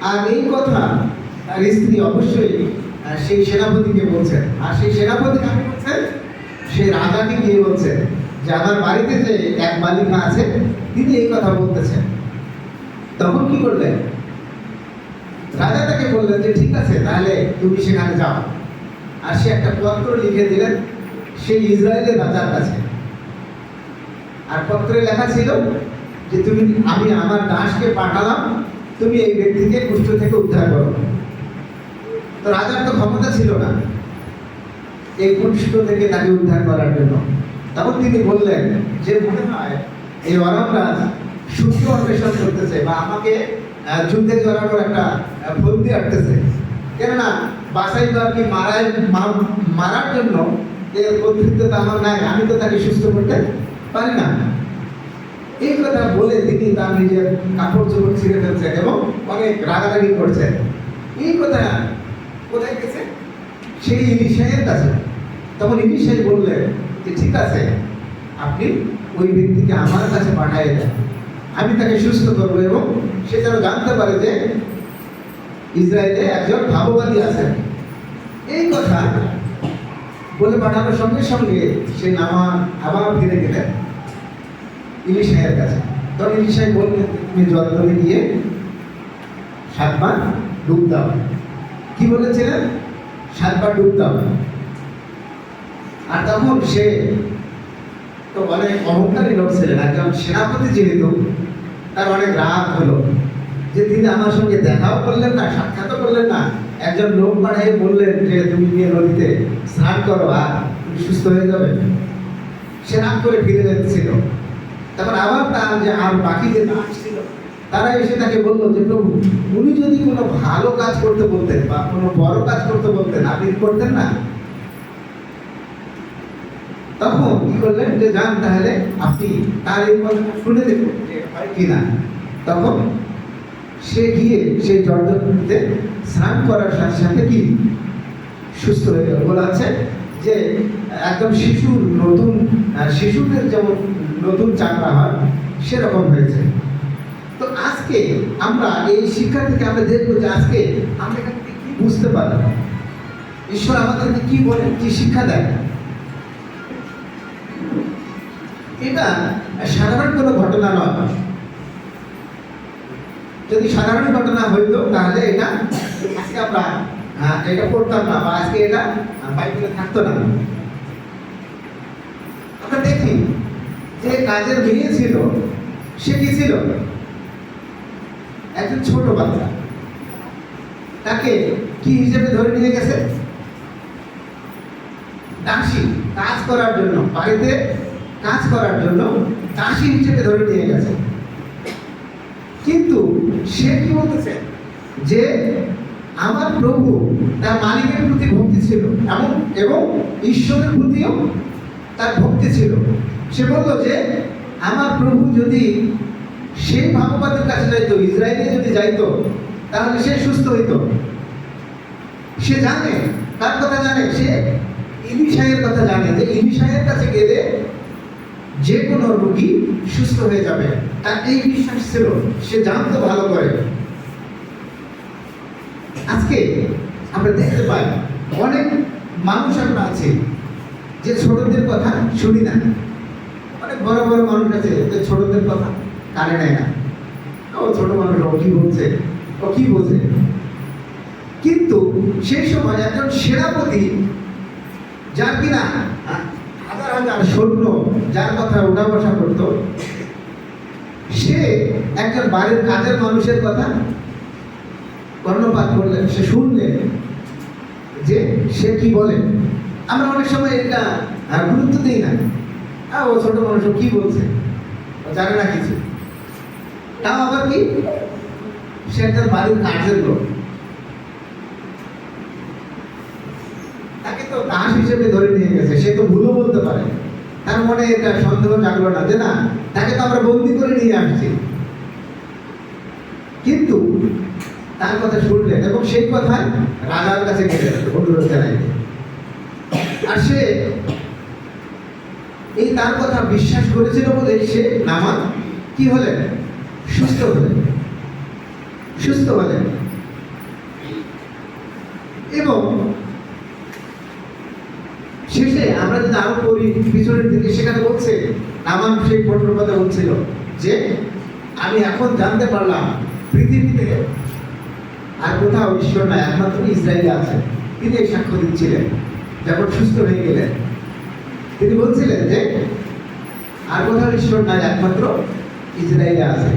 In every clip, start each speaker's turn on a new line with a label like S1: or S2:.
S1: আর এই কথা তার স্ত্রী অবশ্যই সেই সেনাপতিকে বলছেন, আর সেই সেনাপতি কাকে বলছেন? সেই রাজাকে গিয়ে বলছেন যে আমার বাড়িতে যে এক বালিকা আছে তিনি এই কথা বলতেছেন। তখন কি করলেন? রাজা তাকে বললেন যে ঠিক আছে, তাহলে তুমি সেখানে যাও। আর সে একটা পত্র লিখে দিলেন সেই ইসরায়েলের রাজার কাছে। আর পত্রে লেখা ছিল যে আমি আমার দাসকে পাঠালাম, তুমি এই ব্যক্তিকে কুষ্ঠ থেকে উদ্ধার করো। তো রাজার তো ক্ষমতা ছিল না এই কুষ্ঠ থেকে তাকে উদ্ধার করার জন্য। তখন তিনি বললেন যে মনে হয় এই অরমরাজ সূত্র অন্বেষণ করতেছে বা আমাকে যুদ্ধে জড়ানোর একটা ফন্দি আটতেছে। কেননা বাসাই তো আর কি মারার জন্য এর কর্তৃত্ব তো আমার নাই, আমি তো তাকে সুস্থ করতে পারি না। এই কথা বলে তিনি তার নিজের কাপড় চোপড় ছিঁড়ে ফেলছেন এবং অনেক রাগারাগি করছেন। এই কথা কোথায় গেছে? সেই ইলিশায়ের কাছে। তখন ইলিশাই বললেন যে ঠিক আছে, আপনি ওই ব্যক্তিকে আমার কাছে পাঠিয়ে দেন, আমি তাকে সুস্থ করবো এবং সে যেন জানতে পারে যে ইসরায়েলে একজন ভাববাদী আছেন। এই কথা বলে পাঠানোর সঙ্গে সঙ্গে সে আবার ফিরে গেলেন ইলিশায়ের কাছে। তখন ইলিশাই বললেন তুমি জলে গিয়ে 7 বার ডুব দাও। কি বলেছিলেন? 7 বার ডুব দাও। আর তখন সে তো অনেক অহংকারী লোক ছিলেন, একজন সেনাপতি যেহেতু তার অনেক রাগ হলো যে তিনি আমার সঙ্গে দেখাও করলেন না, সাক্ষাৎও করলেন না, একজন লোক পাঠিয়ে বললেন যে তুমি গিয়ে নদীতে স্নান করো আর তুমি সুস্থ হয়ে যাবে। সে রাগ করে ফিরে যাচ্ছিল। তারপর আবার তার যে আর বাকি যে দাস ছিল তারা এসে তাকে বললো যে প্রভু, উনি যদি কোনো ভালো কাজ করতে বলতেন বা কোনো বড় কাজ করতে বলতেন আপনি করতেন না? তখন কি করলেন যে যান তাহলে আপনি তার এই কথাটা শুনে দেখুন যে হয় কিনা। তখন সে গিয়ে সেই জর্দনতে স্নান করার সাথে সাথে কি সুস্থ হয়ে গেল। বলা আছে যে একদম শিশুদের যেমন নতুন চামড়া হয় সেরকম হয়েছে। তো আজকে আমরা এই শিক্ষা থেকে আমরা দেখবো যে আজকে আমরা এখান থেকে কি বুঝতে পারি, ঈশ্বর আমাদেরকে কি বলেন, কি শিক্ষা দেয়। এটা সাধারণ কোনো ঘটনা নয়। যদি সাধারণ ঘটনা হইতো তাহলে এটা আজকে আমরা এটা পড়তাম না বা আজকে এটা বাইবেলে থাকতো না। আমরা দেখি যে কাজের মেয়ে ছিল, সে কি ছিল? একজন ছোট বাচ্চা। তাকে কি হিসেবে ধরে নিয়ে গেছে? দাসী, কাজ করার জন্য, বাড়িতে কাজ করার জন্য দাসী হিসেবে ধরে নিয়ে গেছে। কিন্তু সে কি বলতেছে যে আমার প্রভু তার মালিকের প্রতি ভক্তি ছিল এবং ঈশ্বরের প্রতিও তার ভক্তি ছিল। সে বলল যে আমার প্রভু যদি সেই ভাববাদের কাছে যাইতো, ইসরায়েলে যদি যাইতো, তাহলে সে সুস্থ হইতো। সে জানে, তার কথা জানে, সে ইলিশায়ের কথা জানে যে ইলিশায়ের কাছে গেলে যে কোনো রোগী সুস্থ হয়ে যাবে। তার এই বিশ্বাস ছিল, সে জানতো ভালো করে। আজকে আমরা দেখতে পাই অনেক মানুষ আমরা আছে যে ছোটদের কথা শুনি না। অনেক বড় বড় মানুষ আছে যে ছোটদের কথা কানে নেয় না। ও ছোট মানুষ, ও কি বলছে, ও কি বোঝে। কিন্তু সেই সময় একজন সেনাপতি, যার কিনা হাজার হাজার সৈন্য যার কথা উঠা বসা করত, সে একজন বাড়ির কাজের মানুষের কথা কর্ণপাত করলেন। সে শুনলেন যে সে কি বলে। আমরা অনেক সময় এটা গুরুত্ব দিই না। ও ছোট মানুষ, কি বলছে, ও জানে না কিছু। তাও আবার কি, সে একজন বাড়ির কাজের লোক। তাকে তো দাস হিসেবে ধরে নিয়ে গেছে, সে তো ভুলও বলতে পারে। তার মনে এটা সন্দেহ জাগলো না যে না, তাকে তো আমরা বন্দি করে নিয়ে আসছি। কিন্তু তার কথা শুনলেন এবং সেই কথায় রাজার কাছে গেলেন অনুরোধ জানাইতে। আর সে এই তার কথা বিশ্বাস করেছিল বলে সে নামান কি হলেন? সুস্থ হলেন। এবং শেষে আমরা যদি আরো পড়ি পিছনের দিকে, সেখানে বলছে নামান সেই ঘটনার কথা বলছিল যে আমি এখন জানতে পারলাম পৃথিবীতে আর কোথাও ঈশ্বর নাই, একমাত্র ইসরায়েলে আছে। তিনি এই সাক্ষ্য দিচ্ছিলেন যখন সুস্থ হয়ে গেলেন। তিনি বলছিলেন যে আর কোথাও ঈশ্বর নাই, একমাত্র ইসরায়েলে আছে।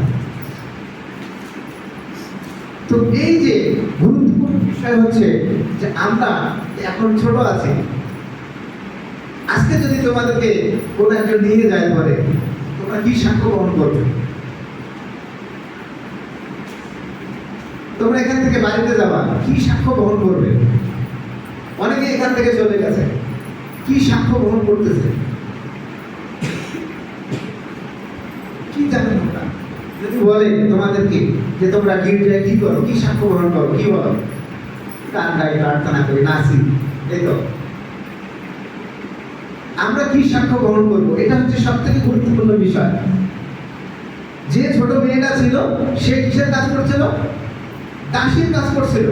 S1: তো এই যে গুরুত্বপূর্ণ বিষয় হচ্ছে যে আমরা এখন ছোট আছি। আজকে যদি তোমাদেরকে কোন একজন নিয়ে যায় পরে, তোমরা কি সাক্ষ্য বহন করবে? তোমরা এখান থেকে বাড়িতে যাবা, কি সাক্ষ্য বহন করবে? অনেকে এখান থেকে চলে গেছে, কি সাক্ষ্য বহন করতেছে? কি জানো তোমরা? যদি বলে তোমাদেরকে যে তোমরা গির্জায় কি করো, কি সাক্ষ্য বহন করো, কি বলো? গান গাই, প্রার্থনা করি, নাচি, এই তো। আমরা কি সাক্ষ্য বহন করবো? এটা হচ্ছে সব থেকে গুরুত্বপূর্ণ বিষয়। যে ছোট মেয়েটা ছিল, সে কিসের কাজ করছিল? দাসীর কাজ করছিল।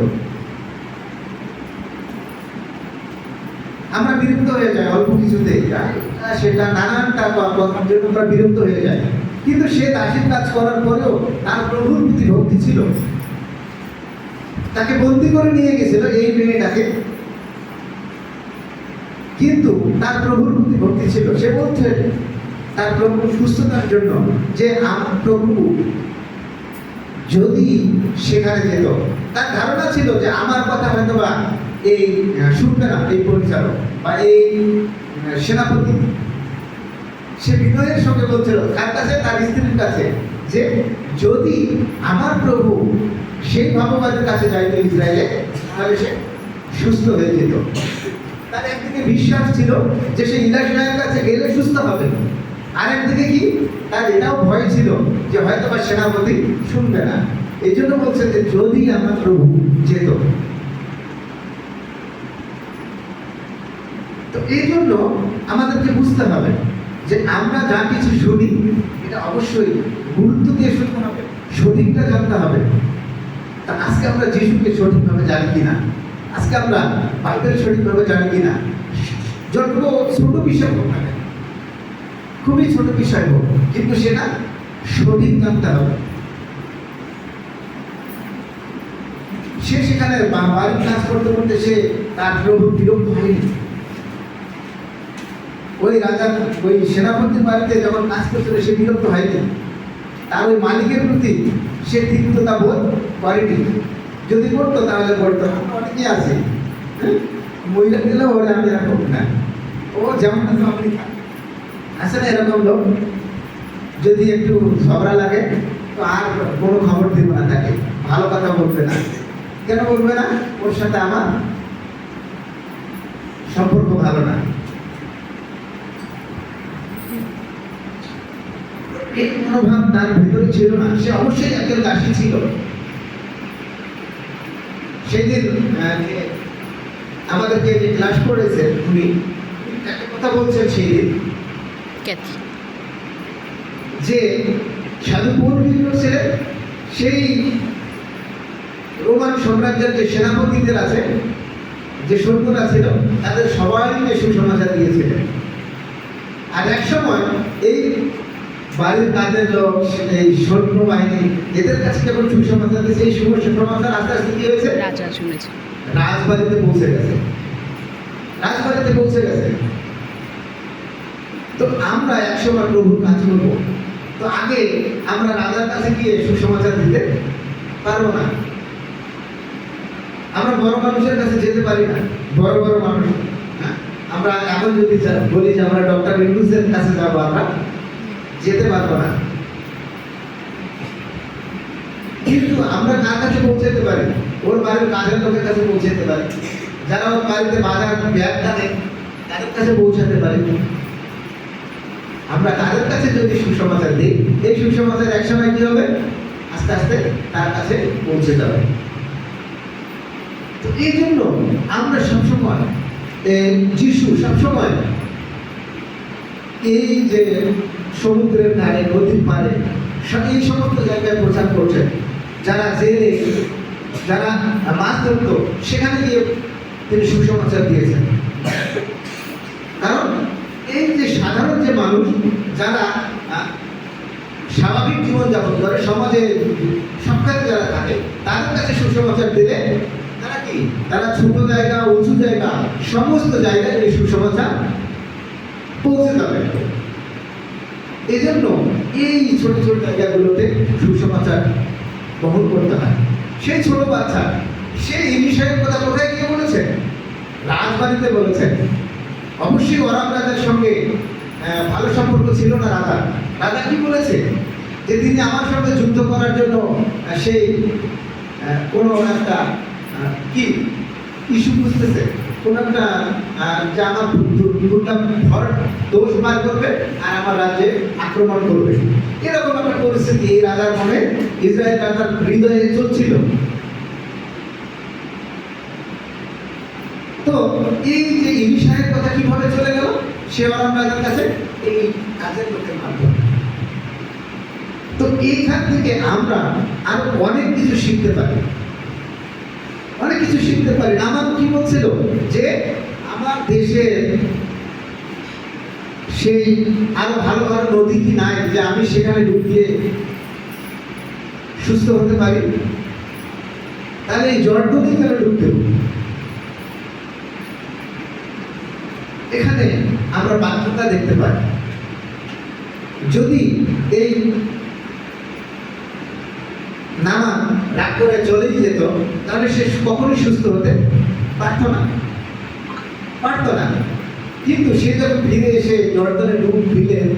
S1: আমরা বিরক্ত হয়ে যাই অল্প কিছুতে, সেটা নানানটা কথার জন্য আমরা বিরক্ত হয়ে যাই। কিন্তু সে দাসীর কাজ করার পরেও তার প্রভুর প্রতি ভক্তি ছিল। তাকে বন্দি করে নিয়ে গেছিল এই মেয়েটাকে, কিন্তু তার প্রভুর প্রতি ভক্তি ছিল। সে বলছে তার প্রভুর সুস্থতার জন্য যে আমার প্রভু যদি সেখানে যেত, তার ধারণা ছিল যে আমার কথা হয়তো বা এই শুনবে না এই পরিচালক বা এই সেনাপতি। সে বিনয়ের সঙ্গে বলছিল তার কাছে, তার স্ত্রীর কাছে, যে যদি আমার প্রভু সেই ভাববাদের কাছে যাইতো ইসরায়েলে, তাহলে সে সুস্থ হয়ে যেত। তার একদিকে বিশ্বাস ছিল যে সে ইলাইয়ার কাছে গেলে সুস্থ হবে, আর একদিকে কি তার এটাও ভয় ছিল যে হয়তো বা সেনাপতি শুনবে না। এই জন্য বলছে যে যদি আমার প্রভু যেত। তো এই জন্য আমাদেরকে বুঝতে হবে যে আমরা যা কিছু শুনি এটা অবশ্যই গুরুত্ব দিয়ে শুনতে হবে, সঠিকটা জানতে হবে। তা আজকে আমরা যিশুকে সঠিকভাবে জানি কিনা, আজকে আমরা বাইবেল সঠিকভাবে জানি কিনা, যত ছোট বিষয় হোক না, খুবই ছোট বিষয় হোক, কিন্তু সেটা সঠিক জানতে হবে। সে সেখানে বাড়ির কাজ করতে করতে সে তার প্রভু বিরক্ত হয়নি। ওই রাজা, ওই সেনাপতির বাড়িতে যখন কাজ করছিল সে বিরক্ত হয়নি। তার ওই মালিকের প্রতি সে তিক্ততা বোধ করেনি। যদি করতো তাহলে করতো। অনেকে আছে মহিলা দিলেও ওরা আমি এরকম না, ও যেমন আপনি আছে না এরকম লোক, যদি একটু ঝগড়া লাগে তো আর কোনো খবর দিব না, তাকে ভালো কথা বলবে না। কেন বলবে না? ওর সাথে আমার সম্পর্ক ভালো না। এই মনোভাব তার ভিতরে ছিল না। সে অবশ্যই একজন দাসী ছিল। সেদিন আমাদেরকে যে ক্লাস করেছে উনি একটা কথা বলছেন সেদিন, যে সাধু পৌল ছিলেন সেই রোমান সাম্রাজ্যের যে সেনাপতিদের আছে, যে সৈন্যরা ছিল, তাদের সবাইকে সুসমাচার দিয়েছিলেন। আর এক সময় এই বাড়ির কাজের লোক, এই সৈন্য বাহিনী, এদের কাছে যখন সুসমাচার দিয়েছে, এই সুসমাচার আস্তে আস্তে কি হয়েছে?
S2: রাজা শুনেছে,
S1: রাজবাড়িতে পৌঁছে গেছে, রাজবাড়িতে পৌঁছে গেছে। তো আমরা একসময় প্রভুর কাজ করবো, তো আগে আমরা রাজার কাছে গিয়ে সুসমাচার দিতে পারবো না। আমরা বড় মানুষের কাছে যেতে পারি না, বড় বড় মানুষ। আমরা এখন যদি বলি যে আমরা ডক্টর ইউনুসের কাছে যাবো, আমরা যেতে পারবো না। কিন্তু আমরা কার কাছে পৌঁছাতে পারি? ওর বাড়ির কাজের লোকের কাছে পৌঁছাতে পারি, যারা ওর বাড়িতে বাজার ব্যাগ টানে তাদের কাছে পৌঁছাতে পারি। আমরা তাদের কাছে যদি সুসমাচার দিই, এই সুসমাচার একসময় কি হবে? আস্তে আস্তে তার কাছে পৌঁছে যাবে। তো এই জন্য আমরা সবসময় যিশু সবসময় এই যে সমুদ্রের ধারে, নদীর পাড়ে, এই সমস্ত জায়গায় প্রচার করছেন। যারা জেলে, যারা মাছ ধরত, সেখানে গিয়ে তিনি সুসমাচার দিয়েছেন। কারণ এই যে সাধারণ যে মানুষ যারা স্বাভাবিক জীবনযাপন করে, সমাজে সবখানে যারা থাকে, তাদের কাছে সুসমাচার দিলে তারা কি, তারা ছোট জায়গা, উঁচু জায়গা, সমস্ত জায়গায় এই সুসমাচার পৌঁছে যাবে। এই জন্য এই ছোট ছোট জায়গাগুলোতে সুসমাচার বহন করতে হয়। সেই ছোট বাচ্চা সে এই বিষয়ের কথা কোথায় গিয়ে বলেছেন? রাজবাড়িতে বলেছেন। অবশ্যই ওরাম রাজার সঙ্গে ভালো সম্পর্ক ছিল না রাজা। রাজা কি বলেছে? যে তিনি আমার সঙ্গে যুদ্ধ করার জন্য সেই কোনো একটা কি ইস্যু বুঝতেছে, কোনো একটা যে আমার ঘর দোষ বার করবে আর আমার রাজ্যে আক্রমণ করবে, এরকম একটা পরিস্থিতি এই রাজার মনে, ইসরায়েল রাজার হৃদয়ে চলছিল। তো এই যে ইলিশায়ের কথা কিভাবে চলে গেল? সে ওরাম রাজার কাছে এই কাজের লোকের মাধ্যমে। তো এইখান থেকে আমরা আরো অনেক কিছু শিখতে পারি, অনেক কিছু শিখতে পারি। আমার কি বলছিল যে আমার দেশের সেই আরো ভালো ভালো নদী কি নাই যে আমি সেখানে ডুবিয়ে সুস্থ হতে পারি? তাহলে এই জর্ডনই কেন ডুবতে হবে? এখানে আমরা বাধ্যতা দেখতে পাই। যদি এই নামান রাগ করে চলেই যেত, তাহলে সে কখনোই সুস্থ হতে পারত না। কিন্তু সে যখন ফিরে এসে জর্ডানে ডুব দিলেন,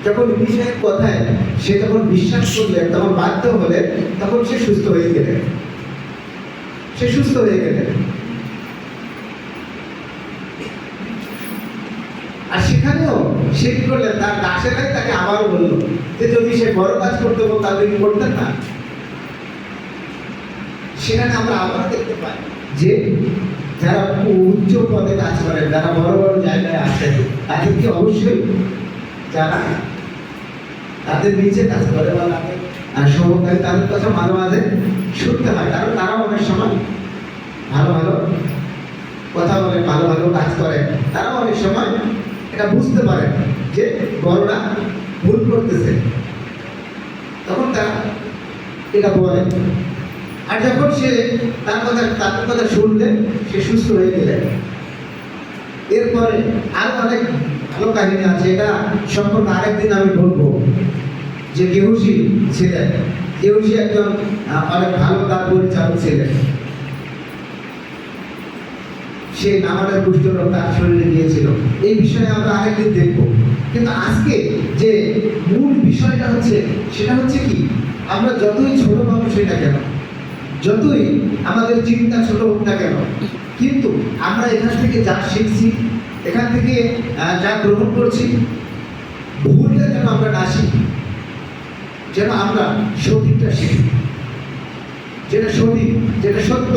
S1: যখন বিষয়ের কথায় সে যখন বিশ্বাস করলেন, তখন বাধ্য হলে, তখন সে সুস্থ হয়ে গেলেন। আর সেখানেও সে কি করলেন? তার দাসেরাই তাকে আবারও বলল যে যদি সে বড় কাজ করতে হতো তাহলে কি করতেন না? সেখানে আমরা আবার দেখতে পাই যে যারা উচ্চ পদে কাজ করেন, যারা বড় বড় জায়গায় আছেন, তাদেরকে অবশ্যই যারা তাদের নিচে কাজ করে বা তাদের সহকারী, তাদের কথা মাঝে মাঝে শুনতে হয়। কারণ তারাও অনেক সময় ভালো ভালো কথা বলেন, ভালো ভালো কাজ করেন। তারাও অনেক সময় এটা বুঝতে পারেন যে বড়রা ভুল করতেছে, তখন তারা এটা বলে। আর যখন সে তাদের কথা শুনলেন, সে সুস্থ হয়ে গেলেন। এরপরে আরো অনেক ভালো কাহিনী আছে, এটা সম্পর্কে আরেকদিন আমি বলবো। যে গেহুসি ছিলেন, গেহুসি একজন অনেক ভালো তার পরিচালক ছিলেন। সে নামানের কুষ্ঠরোগ তার শরীরে গিয়েছিল। এই বিষয়ে আমরা আরেকদিন দেখবো। কিন্তু আজকে যে মূল বিষয়টা হচ্ছে, সেটা হচ্ছে কি, আমরা যতই ছোট মানুষ হই না কেন, যতই আমাদের চিন্তা ছোট হোক না কেন, কিন্তু আমরা এখান থেকে যা শিখছি, এখান থেকে যা গ্রহণ করছি, ভুলটা যেন আমরা না শিখি, যেন আমরা সঠিকটা শিখি। যেটা সঠিক, যেটা সত্য,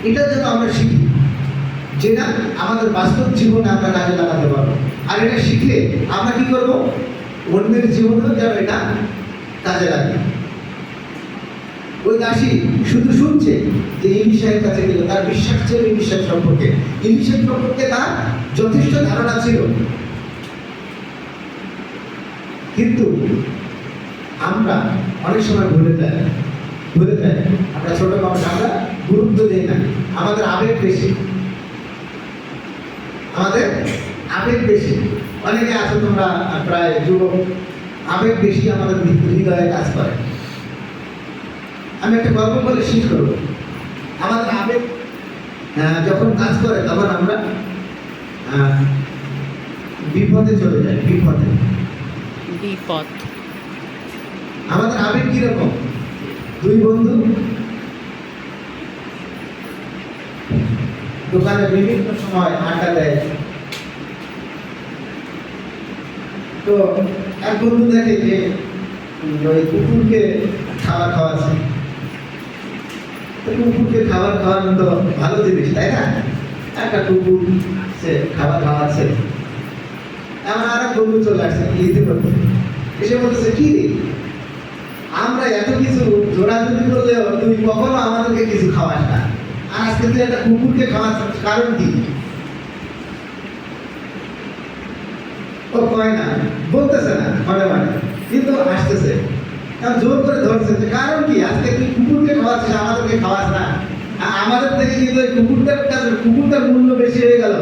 S1: এটা যেন আমরা শিখি, যেটা আমাদের বাস্তব জীবনে আমরা কাজে লাগাতে পারবো। আর এটা শিখে আমরা কি করবো? অন্যের জীবনেও যেন এটা কাজে লাগে। ওই দাসী শুধু শুনছে যে ইলিশায়ের কাছে গেল, তার বিশ্বাস ছিল ইলিশার সম্পর্কে, ইলিশার সম্পর্কে তার যথেষ্ট ধারণা ছিল। কিন্তু আমরা অনেক সময় ভুলে যাই। আমরা ছোট মানুষ, আমরা গুরুত্ব দিই না। আমাদের আবেগ বেশি। অনেকে আছো তোমরা প্রায় যুবক, আবেগ বেশি আমাদের হৃদয়ে কাজ করে। আমি একটা গল্প বলে শেষ করবো। আমাদের আবেগ যখন কাজ করে, তখন আমরা বিপদে চলে যাই। বিপদ আমাদের আবেগ কিরকম? দুই বন্ধু দোকানে বিভিন্ন সময় আড্ডা দেয়। তো এক বন্ধু দেখে যে ওই কুকুরকে খাবার খাওয়াচ্ছে। কুকুরকে খাবার খাওয়ানো তো ভালো জিনিস, তাই না? একটা কুকুর সে খাবার খাওয়াচ্ছে। আমার আর এক বন্ধু চলে আসছে ইতি করতে, এসে বলতেছে, কি রে, আমরা এত কিছু জোরাজুরি করলেও তুই কখনো আমাদেরকে কিছু খাওয়াস না। আর আজকে তুই একটা কুকুরকে খাওয়াচ্ছিস, কারণ কি? ও কয় না, বলতেছে না মনে মনে, কিন্তু আসতেছে, কারণ জোর করে ধরছে যে কারণ কি, আজকে তুই কুকুরকে খাওয়াচ্ছিস, আমাদেরকে খাওয়াস না। আমাদের থেকে কিন্তু ওই কুকুরটার কাছে কুকুরটার মূল্য বেশি হয়ে গেল।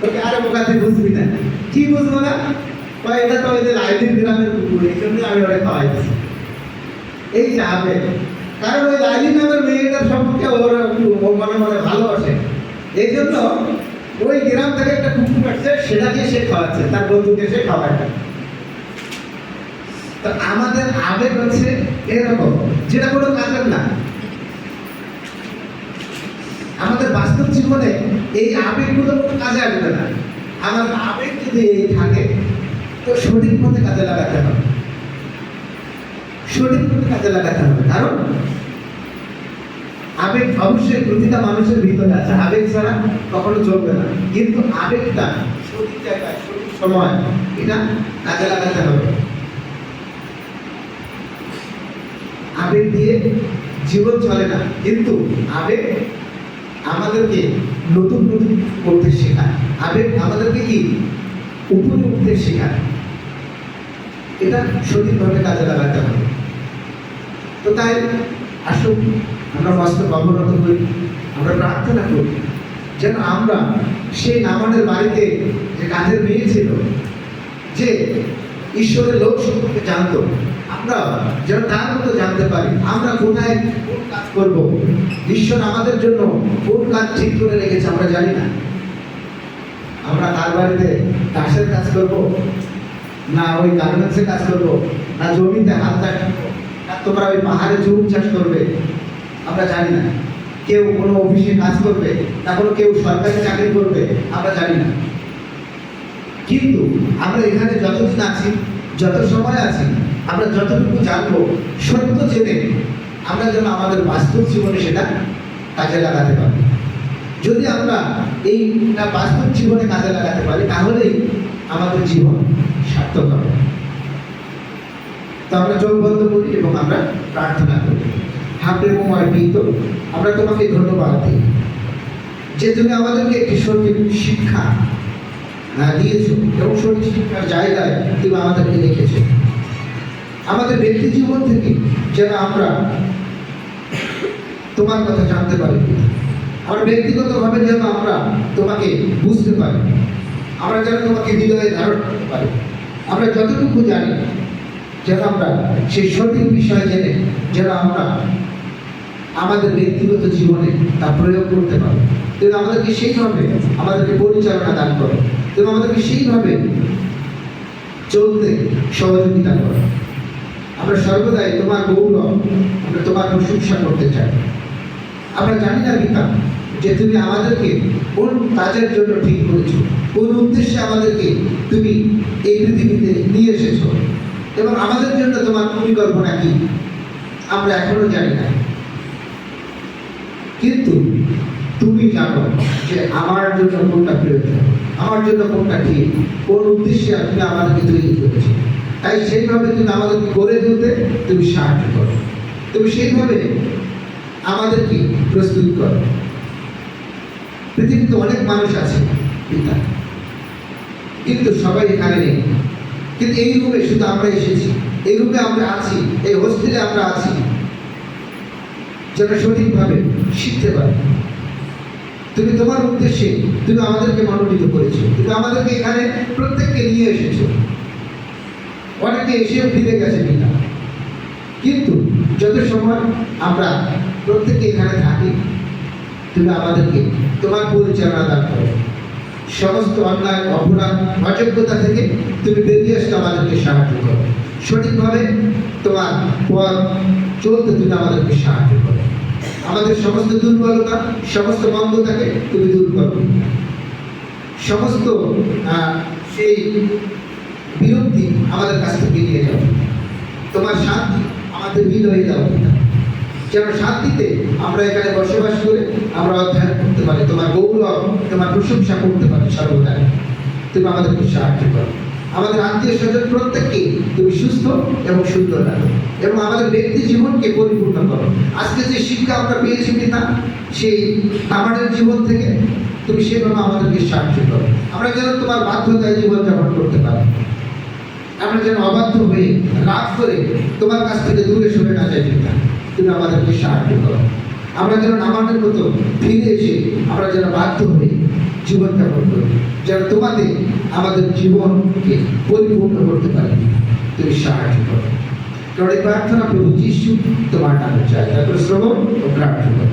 S1: ওকে আরে বোকা, তুই বুঝবি না। কি বুঝবো না? এটা তো ওই যে লাইলিন গ্রামের কুকুর, এই জন্য আমি ওরা খাওয়াইছি। এই যে আবেগ, কারণ ওই লাইলিন নামের মেয়েটার সম্পর্কে ওরা মনে মনে ভালোবাসে, এই জন্য ওই গ্রাম থেকে একটা কুকুর আসছে, সেটাকে সে খাওয়াচ্ছে, তার বন্ধুকে সে খাওয়ায় না। তো আমাদের আবেগ হচ্ছে এরকম, যেটা কোনো কাজের না। আমাদের বাস্তব জীবনে এই আবেগগুলো কোনো কাজে আসবে না। আমাদের আবেগ যদি এই থাকে, তো সঠিক পথে কাজে লাগাতে হবে, সঠিক পথে কাজে লাগাতে হবে। কারণ আবেগ অবশ্যই প্রতিটা মানুষের ভিতরে আছে, আবেগ ছাড়া কখনো চলবে না। কিন্তু আবেগটা সঠিক জায়গায় সঠিক সময় এটা কাজে লাগাতে হবে। আবেগ দিয়ে জীবন চলে না, কিন্তু আবেগ আমাদেরকে নতুন নতুন করতে শেখায়। আবেগ আমাদেরকে কি উপরে উঠতে শেখায়, এটা সঠিকভাবে কাজে লাগাতে হবে। তো তাই আসুন আমরা মস্তক অবনত করি, আমরা প্রার্থনা করি যেন আমরা সেই নামানের বাড়িতে যে কাজের মেয়ে ছিল, যে ঈশ্বরের লোক সম্পর্কে জানতো, আমরা যেন তার মতো জানতে পারি আমরা কোথায় কোন কাজ করব, ঈশ্বর আমাদের জন্য কোন কাজ ঠিক করে রেখেছে আমরা জানি না। আমরা তার বাড়িতে চাষের কাজ করব, না ওই গার্মেন্টসের কাজ করব, না জমিতে হাল চাষ করবো, না তোমরা ওই পাহাড়ে জমি চাষ করবে, আমরা জানি না। কেউ কোনো অফিসে কাজ করবে, না কোনো কেউ সরকারি চাকরি করবে, আমরা জানি না। কিন্তু আমরা এখানে যতদিন আছি, যত সময় আছি, আমরা যতটুকু জানবো সত্য জেনে আমরা যেন আমাদের বাস্তব জীবনে সেটা কাজে লাগাতে পারি। যদি আমরা এইটা বাস্তব জীবনে কাজে লাগাতে পারি, তাহলেই আমাদের জীবন সার্থক হবে। তো আমরা চোখ বন্ধ করি এবং আমরা প্রার্থনা করি। হ্যাঁ প্রেমময় পিতা, আমরা তোমাকে ধন্যবাদ দিই যে তুমি আমাদেরকে একটি সঠিক শিক্ষা দিয়েছ এবং সঠিক শিক্ষার জায়গায় তুমি আমাদেরকে রেখেছো। আমাদের ব্যক্তি জীবন থেকে যেন আমরা তোমার কথা জানতে পারি, আমরা ব্যক্তিগতভাবে যেন আমরা তোমাকে বুঝতে পারি, আমরা যেন তোমাকে হৃদয়ে ধারণ করতে পারি। আমরা যতটুকু জানি যেন আমরা সেই সঠিক বিষয় জেনে যেন আমরা আমাদের ব্যক্তিগত জীবনে তা প্রয়োগ করতে পারি। তুমি আমাদেরকে সেইভাবে আমাদেরকে পরিচালনা দান করো, তুমি আমাদেরকে সেইভাবে চলতে সহযোগিতা করো। আমরা সর্বদাই তোমার গৌরব, আমরা তোমার প্রশংসা করতে চাই। আমরা জানি না পিতা যে তুমি আমাদেরকে কোন কাজের জন্য ঠিক করেছো, কোন উদ্দেশ্যে আমাদেরকে তুমি এই পৃথিবীতে নিয়ে এসেছো এবং আমাদের জন্য তোমার পরিকল্পনা কি আমরা এখনো জানি না। কিন্তু তুমি জানো যে আমার জন্য কোনটা প্রয়োজন, আমার জন্য কোনটা ঠিক, কোন উদ্দেশ্যে তুমি আমাদেরকে তৈরি করেছো। তাই সেইভাবে তুমি আমাদেরকে গড়ে তুলতে তুমি সাহায্য করো, তুমি সেইভাবে আমাদেরকে প্রস্তুত করো। পৃথিবীতে অনেক মানুষ আছে পিতা, কিন্তু সবাই এখানে নেই। কিন্তু এই রূপে শুধু আমরা এসেছি, এই রূপে আমরা আছি, এই হোস্টেলে আমরা আছি যেন সঠিকভাবে শিখতে পারি। তুমি তোমার উদ্দেশ্যে তুমি আমাদেরকে মনোনীত করেছো, তুমি আমাদেরকে এখানে প্রত্যেককে নিয়ে এসেছো। অনেকে এসেও ফিরে গেছে কিনা, কিন্তু যত সময় আমরা প্রত্যেকে এখানে থাকি, তুমি আমাদেরকে তোমার পরিচালনা দান করো। সমস্ত অন্যায়, অপরাধ, অযোগ্যতা থেকে তুমি বেরিয়ে আসতে আমাদেরকে সাহায্য করো। সঠিকভাবে তোমার পথ চলতে তুমি আমাদেরকে সাহায্য করো। আমাদের সমস্ত দুর্বলতা, সমস্ত মন্দতাকে তুমি দূর করো। সমস্ত সেই বিরক্তি আমাদের কাছ থেকে নিয়ে যাও। তোমার শান্তি আমাদের হৃদয়ে দাও, যেন শান্তিতে আমরা এখানে বসবাস করে আমরা অধ্যয়ন করতে পারি, তোমার গৌরব, তোমার প্রশংসা করতে পারি সর্বদা। তুমি আমাদেরকে সাহায্য করো। আমাদের আত্মীয় স্বজন প্রত্যেককে তুমি সুস্থ এবং সুন্দর রাখো, এবং আমাদের ব্যক্তি জীবনকে পরিপূর্ণ করো। আজকে যে শিক্ষা আমরা পেয়েছি পিতা, সেই আমাদের জীবন থেকে তুমি সেভাবে আমাদেরকে সাহায্য করো। আমরা যেন তোমার বাধ্যতায় জীবনযাপন করতে পারি, আমরা যেন অবাধ্য হয়ে রাগ করে তোমার কাছ থেকে দূরে সরে না যাই পিতা, তুমি আমাদেরকে সাহায্য করো। আমরা যেন আমাদের মতো ফিরে এসে আমরা যেন বাধ্য হয়ে জীবনযাপন করি, যেন তোমাদের আমাদের জীবনকে পরিপূর্ণ করতে পারি, তুমি সাহায্য করো। কারণ এই প্রার্থনা প্রভু যিশু তোমার নামে চাই, তারপরে শ্রবণ ও প্রার্থনা।